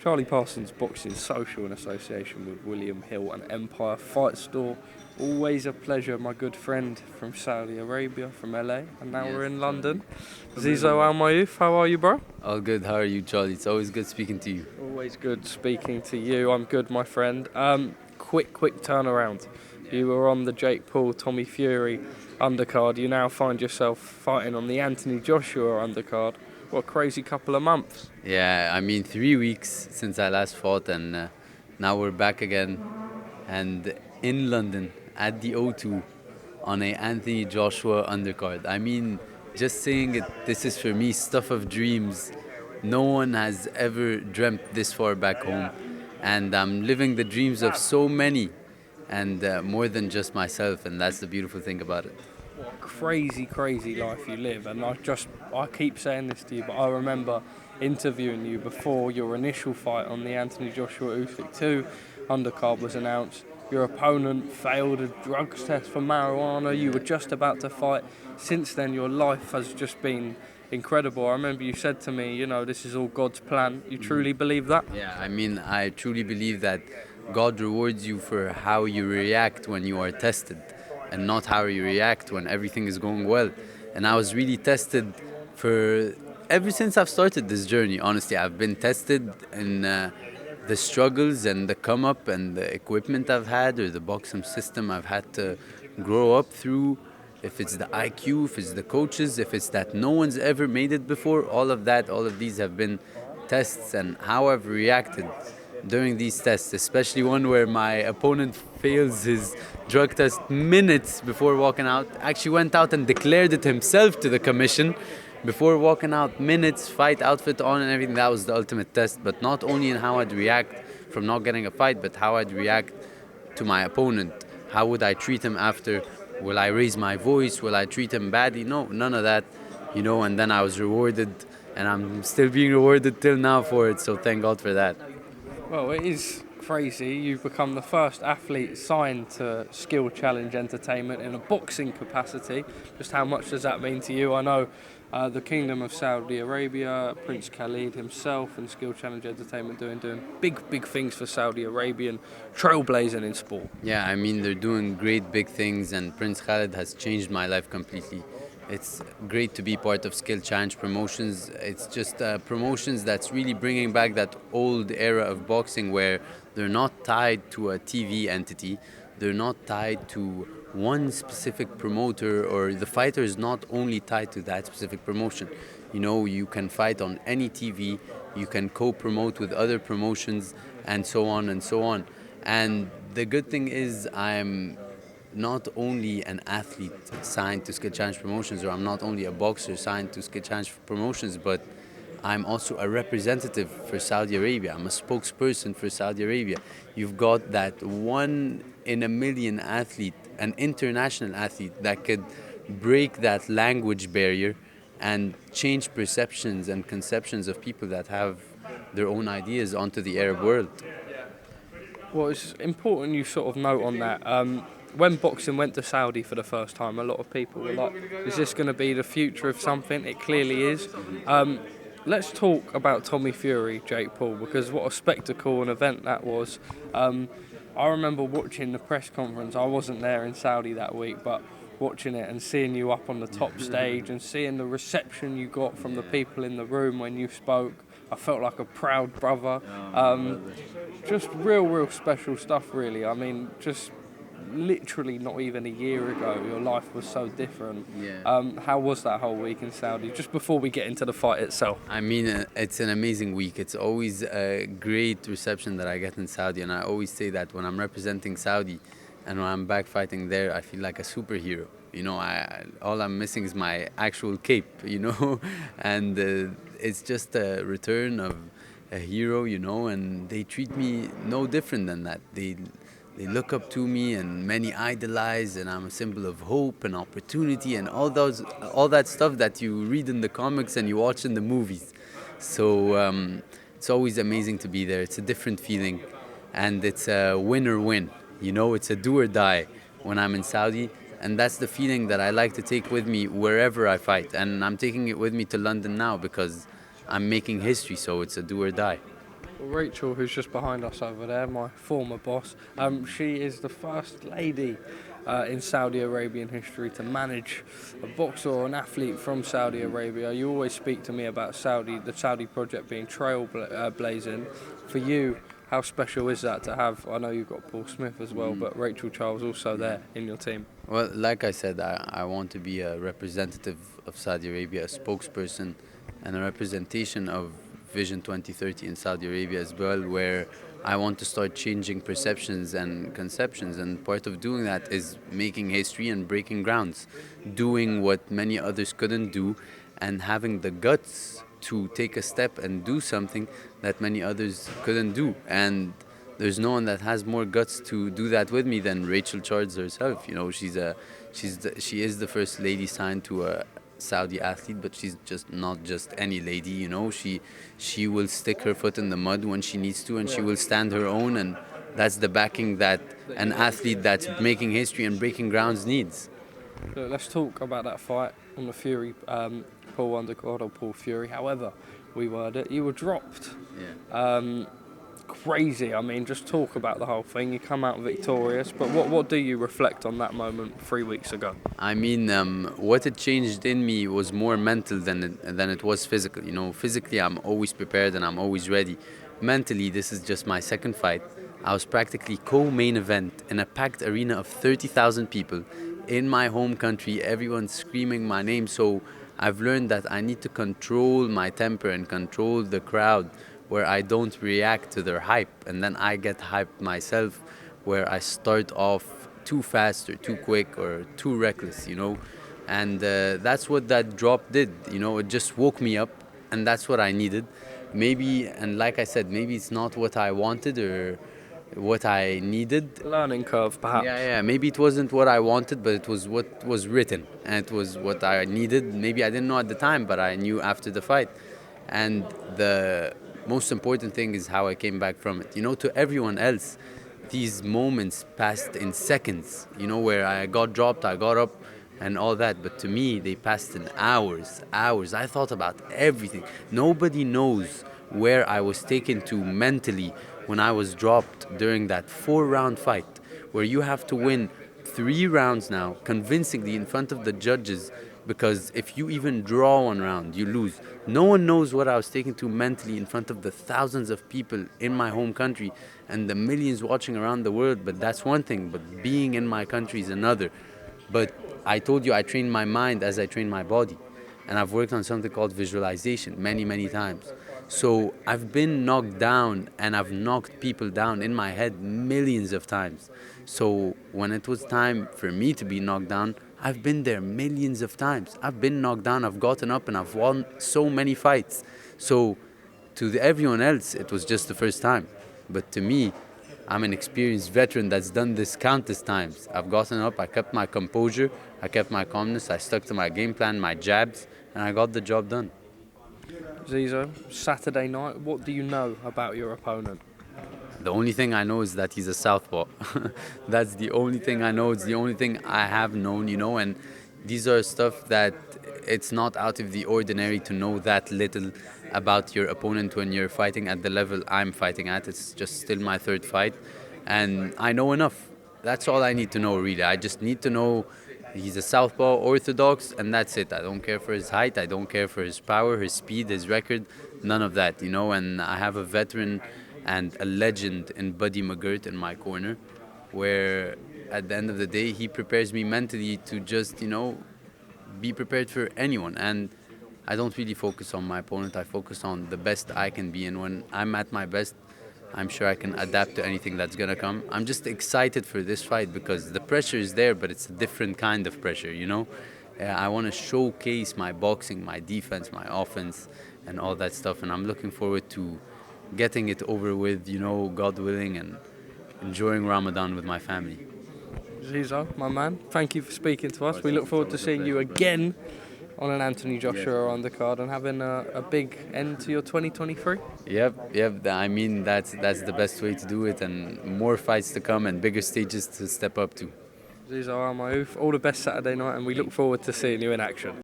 Charlie Parsons Boxing Social in association with William Hill and Empire Fight Store. Always a pleasure, my good friend from Saudi Arabia, from LA, and now we're in London. Zizo Almaayouf, how are you, bro? All good. How are you, Charlie? It's always good speaking to you. Always good speaking to you. I'm good, my friend. Quick turnaround. You were on the Jake Paul, Tommy Fury undercard. You now find yourself fighting on the Anthony Joshua undercard. What a crazy couple of months. Yeah, I mean, 3 weeks since I last fought, and now we're back again, and in London at the O2 on a Anthony Joshua undercard. I mean, just saying it, this is for me stuff of dreams. No one has ever dreamt this far back home, and I'm living the dreams of so many, and more than just myself, and that's the beautiful thing about it. What a crazy life you live. And I keep saying this to you, but I remember interviewing you before your initial fight on the Anthony Joshua Usyk 2 undercard was announced. Your opponent failed a drugs test for marijuana. You were just about to fight. Since then, your life has just been incredible. I remember you said to me, this is all God's plan. You truly believe that? Yeah, I mean, I truly believe that God rewards you for how you react when you are tested, and not how you react when everything is going well. And I was really tested ever since I've started this journey. Honestly, I've been tested in the struggles and the come up and the equipment I've had, or the boxing system I've had to grow up through. If it's the IQ, if it's the coaches, if it's that no one's ever made it before, all of these have been tests, and how I've reacted during these tests, especially one where my opponent fails his drug test minutes before walking out, actually went out and declared it himself to the commission before walking out, minutes, fight outfit on and everything. That was the ultimate test, but not only in how I'd react from not getting a fight, but how I'd react to my opponent. How would I treat him after? Will I raise my voice? Will I treat him badly? No, none of that, and then I was rewarded, and I'm still being rewarded till now for it, so thank God for that. Well, it is crazy. You've become the first athlete signed to Skill Challenge Entertainment in a boxing capacity. Just how much does that mean to you? I know the Kingdom of Saudi Arabia, Prince Khalid himself, and Skill Challenge Entertainment doing big things for Saudi Arabian, trailblazing in sport. Yeah, I mean, they're doing great big things, and Prince Khalid has changed my life completely. It's great to be part of Skill Challenge Promotions. It's just promotions that's really bringing back that old era of boxing where they're not tied to a TV entity. They're not tied to one specific promoter, or the fighter is not only tied to that specific promotion. You can fight on any TV, you can co-promote with other promotions, and so on and so on. And the good thing is I'm not only an athlete signed to Skill Challenge Promotions, or I'm not only a boxer signed to Skill Challenge Promotions, but I'm also a representative for Saudi Arabia. I'm a spokesperson for Saudi Arabia. You've got that 1 in a million athlete, an international athlete that could break that language barrier and change perceptions and conceptions of people that have their own ideas onto the Arab world. Well, it's important you sort of note on that. When boxing went to Saudi for the first time, a lot of people were like, is this going to be the future of something? It clearly is. Let's talk about Tommy Fury, Jake Paul, because what a spectacle and event that was. I remember watching the press conference. I wasn't there in Saudi that week, but watching it and seeing you up on the top stage and seeing the reception you got from the people in the room when you spoke, I felt like a proud brother. Just real special stuff, really. I mean, just literally not even a year ago, your life was so different. How was that whole week in Saudi, just before we get into the fight itself? I mean, it's an amazing week. It's always a great reception that I get in Saudi, and I always say that when I'm representing Saudi and when I'm back fighting there, I feel like a superhero. All I'm missing is my actual cape, and it's just a return of a hero, and they treat me no different than that. They look up to me, and many idolize, and I'm a symbol of hope and opportunity and all that stuff that you read in the comics and you watch in the movies. So it's always amazing to be there. It's a different feeling, and it's a win or win. It's a do or die when I'm in Saudi, and that's the feeling that I like to take with me wherever I fight. And I'm taking it with me to London now because I'm making history, so it's a do or die. Rachel, who's just behind us over there, my former boss, she is the first lady in Saudi Arabian history to manage a boxer or an athlete from Saudi Arabia. You always speak to me about the Saudi project being trailblazing. For you, how special is that to have? I know you've got Paul Smith as well, but Rachel Charles also there in your team. Well, like I said, I want to be a representative of Saudi Arabia, a spokesperson, and a representation of Vision 2030 in Saudi Arabia as well, where I want to start changing perceptions and conceptions. And part of doing that is making history and breaking grounds, doing what many others couldn't do, and having the guts to take a step and do something that many others couldn't do. And there's no one that has more guts to do that with me than Rachel Charles herself. You know, she is the first lady signed to a Saudi athlete, but she's just not just any lady. You know, she will stick her foot in the mud when she needs to, and she will stand her own. And that's the backing that an athlete that's making history and breaking grounds needs. Look, let's talk about that fight on the Fury, Paul undercard or Paul Fury, however we word it. You were dropped. Yeah. Crazy. I mean, just talk about the whole thing. You come out victorious, but what do you reflect on that moment 3 weeks ago? I mean, what it changed in me was more mental than it was physical. You know, physically I'm always prepared and I'm always ready. Mentally, this is just my second fight. I was practically co-main event in a packed arena of 30,000 people in my home country, everyone screaming my name. So I've learned that I need to control my temper and control the crowd, where I don't react to their hype, and then I get hyped myself, where I start off too fast or too quick or too reckless, you know. And that's what that drop did, you know. It just woke me up, and that's what I needed. Maybe, and like I said, maybe it's not what I wanted or what I needed. Learning curve, perhaps. Yeah. Maybe it wasn't what I wanted, but it was what was written, and it was what I needed. Maybe I didn't know at the time, but I knew after the fight. And the most important thing is how I came back from it. You know, to everyone else, these moments passed in seconds. You know, where I got dropped, I got up, and all that. But to me, they passed in hours. I thought about everything. Nobody knows where I was taken to mentally when I was dropped during that 4-round fight, where you have to win 3 rounds now convincingly in front of the judges, because if you even draw 1 round, you lose. No one knows what I was taken to mentally in front of the thousands of people in my home country and the millions watching around the world. But that's one thing, but being in my country is another. But I told you I train my mind as I train my body. And I've worked on something called visualization many times. So I've been knocked down, and I've knocked people down in my head millions of times. So when it was time for me to be knocked down, I've been there millions of times. I've been knocked down, I've gotten up, and I've won so many fights. So to everyone else, it was just the first time. But to me, I'm an experienced veteran that's done this countless times. I've gotten up, I kept my composure, I kept my calmness, I stuck to my game plan, my jabs, and I got the job done. Zizo, Saturday night, what do you know about your opponent? The only thing I know is that he's a southpaw. That's the only thing I know. It's the only thing I have known, you know. And these are stuff that it's not out of the ordinary to know that little about your opponent when you're fighting at the level I'm fighting at. It's just still my 3rd fight, and I know enough. That's all I need to know, really. I just need to know he's a southpaw, orthodox, and that's it. I don't care for his height. I don't care for his power, his speed, his record. None of that, you know. And I have a veteran and a legend in Buddy McGirt in my corner, where at the end of the day, he prepares me mentally to just, you know, be prepared for anyone. And I don't really focus on my opponent. I focus on the best I can be. And when I'm at my best, I'm sure I can adapt to anything that's going to come. I'm just excited for this fight because the pressure is there, but it's a different kind of pressure, you know? I want to showcase my boxing, my defense, my offense, and all that stuff. And I'm looking forward to getting it over with, you know, God willing, and enjoying Ramadan with my family. Zizo, my man, thank you for speaking to us. We look forward to seeing you again on an Anthony Joshua undercard and having a big end to your 2023. Yep. I mean, that's the best way to do it, and more fights to come and bigger stages to step up to. Ziyad Almaayouf, all the best Saturday night, and we look forward to seeing you in action.